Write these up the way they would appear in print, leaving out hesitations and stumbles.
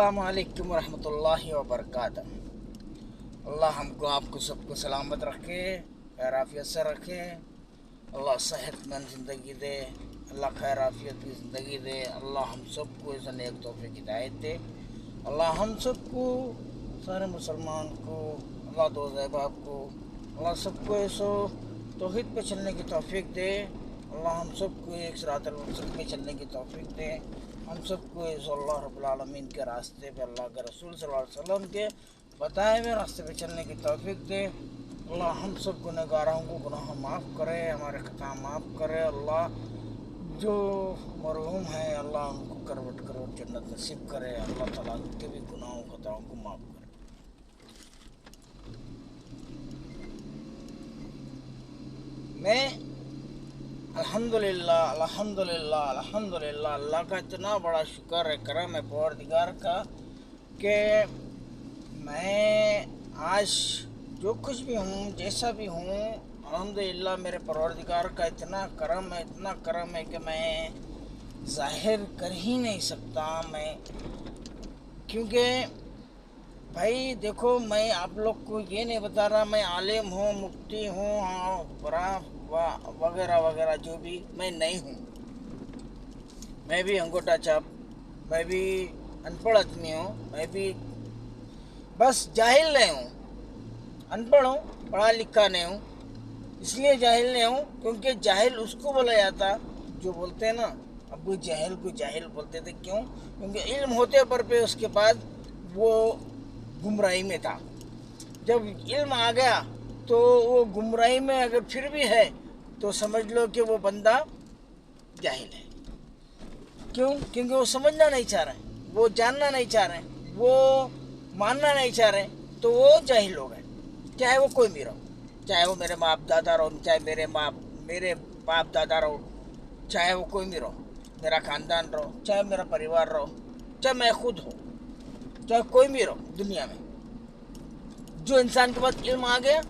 अस्सलामुअलैकुम वरहमतुल्लाहि वबरकातुह। अल्लाह हमको आपको सबको सलामत रखे, खैर आफियत से रखे। अल्लाह सेहतमंद ज़िंदगी दे, अल्लाह खैर आफियत की ज़िंदगी दे। अल्लाह हम सबको इस नेक तौफीक हिदायत दे। अल्लाह हम सबको, सारे मुसलमान को, अल्लाह दो ज़ैबाब को, अल्लाह सबको ऐसो तौहीद पे चलने की तौफीक दे। अल्लाह हम सबको एक सिरातल मुस्तकीम पे चलने की तौफीक दे। हम सबको इस अल्लाह रब्बुल आलमीन के रास्ते पे, अल्लाह के रसूल सल्लल्लाहु अलैहि वसल्लम के बताए हुए रास्ते पे चलने की तौफीक दे। अल्लाह हम सब गुनहगारों को गुनाह माफ़ करे, हमारे खता माफ़ करे। अल्लाह जो मरहूम हैं अल्लाह उनको करवट करवट जन्नत नसीब करे। अल्लाह ताला उनके भी गुनाहों खताओं को माफ़ करे। मैं अल्हम्दुलिल्लाह अल्हम्दुलिल्लाह अल्हम्दुलिल्लाह, अल्लाह का इतना बड़ा शुक्र है, करम है परवरदिगार का, कि मैं आज जो कुछ भी हूँ, जैसा भी हूँ, अल्हम्दुलिल्लाह मेरे परवरदिगार का इतना करम है, इतना करम है कि मैं ज़ाहिर कर ही नहीं सकता। मैं क्योंकि भाई देखो, मैं आप लोग को ये नहीं बता रहा मैं आलिम हूँ, मुफ्ती हूँ, हाँ बड़ा वगैरह वगैरह, जो भी मैं नहीं हूँ। मैं भी अंगूठा छाप, मैं भी अनपढ़ आदमी हूँ, मैं भी बस जाहिल नहीं हूँ, अनपढ़ हूँ, पढ़ा लिखा नहीं हूँ। इसलिए जाहिल नहीं हूँ क्योंकि जाहिल उसको बोला जाता जो बोलते हैं ना, अबू जहल को जाहिल बोलते थे। क्यों? क्योंकि इल्म होते पर पे उसके बाद वो गुमराही में था। जब इल्म आ गया तो वो गुमराही में अगर फिर भी है तो समझ लो कि वो बंदा जाहिल है। क्यों? क्योंकि वो समझना नहीं चाह रहे, वो जानना नहीं चाह रहे, वो मानना नहीं चाह रहे, तो वो जाहिल हो गए। चाहे वो कोई भी रहो, चाहे वो मेरे बाप दादा रहो, चाहे मेरे बाप दादा रहो, चाहे वो कोई भी रहो, मेरा ख़ानदान रहो, चाहे मेरा परिवार रहो, चाहे मैं खुद हूँ, चाहे कोई भी रहो दुनिया में, जो इंसान के पास इल्म आ गया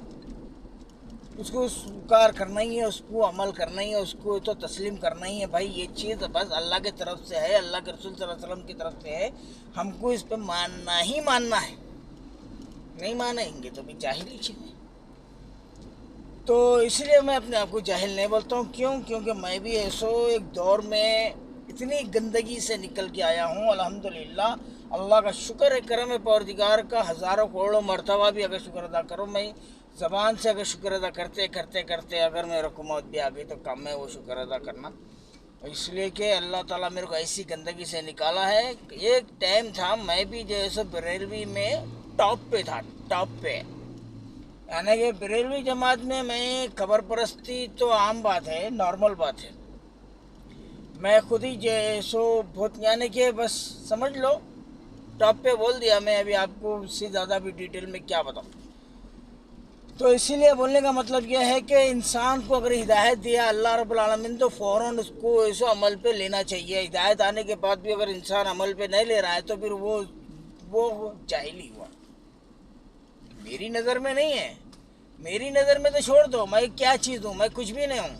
उसको स्वीकार करना ही है, उसको अमल करना ही है, उसको तो तस्लीम करना ही है। भाई ये चीज़ बस अल्लाह की तरफ से है, अल्लाह के रसूल सल्लल्लाहु अलैहि वसल्लम की तरफ से है, हमको इस पर मानना ही मानना है। नहीं मानेंगे तो भी जाहिल चीज़ है। तो इसलिए मैं अपने आप को जाहिल नहीं बोलता हूँ। क्यों? क्योंकि मैं भी ऐसो एक दौर में इतनी गंदगी से निकल के आया हूँ। अल्हम्दुलिल्लाह, अल्लाह का शुक्र है, करम है परवरदिगार का, हज़ारों करोड़ों मरतबा भी अगर शुक्र अदा करो, मैं ज़बान से अगर शुक्र अदा करते करते करते अगर मेरे को मौत भी आ गई तो कम है वो शुक्र अदा करना। इसलिए कि अल्लाह ताला मेरे को ऐसी गंदगी से निकाला है। एक टाइम था मैं भी जैसे बरेलवी में टॉप पे था, टॉप पे, यानी कि बरेलवी जमात में मैं खबर परस्ती तो आम बात है, नॉर्मल बात है। मैं खुद ही जैसो बहुत, यानी कि बस समझ लो टॉप पे बोल दिया। मैं अभी आपको उससे ज़्यादा भी डिटेल में क्या बताऊँ। तो इसीलिए बोलने का मतलब यह है कि इंसान को अगर हिदायत दिया अल्लाह रब्बुल आलमीन तो फ़ौरन उसको ऐसो अमल पे लेना चाहिए। हिदायत आने के बाद भी अगर इंसान अमल पे नहीं ले रहा है तो फिर वो जाहिली हुआ। मेरी नज़र में नहीं है, मेरी नज़र में तो छोड़ दो, मैं क्या चीज़ हूँ, मैं कुछ भी नहीं हूँ।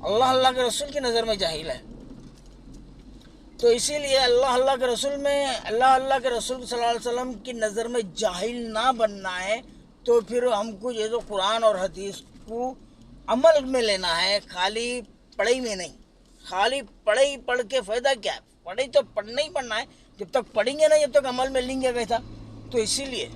अल्लाह के रसूल की नज़र में जाहिल है। तो इसीलिए अल्लाह के रसूल में, अल्लाह के रसूल सल्लल्लाहु अलैहि वसल्लम की नज़र में जाहिल ना बनना है तो फिर हमको ये जो कुरान और हदीस को अमल में लेना है, खाली पढ़ाई में नहीं। खाली पढ़ाई पढ़ के फ़ायदा क्या है? पढ़ाई तो पढ़ना ही पढ़ना है, जब तक पढ़ेंगे ना जब तक अमल में लेंगे कैसा। तो इसीलिए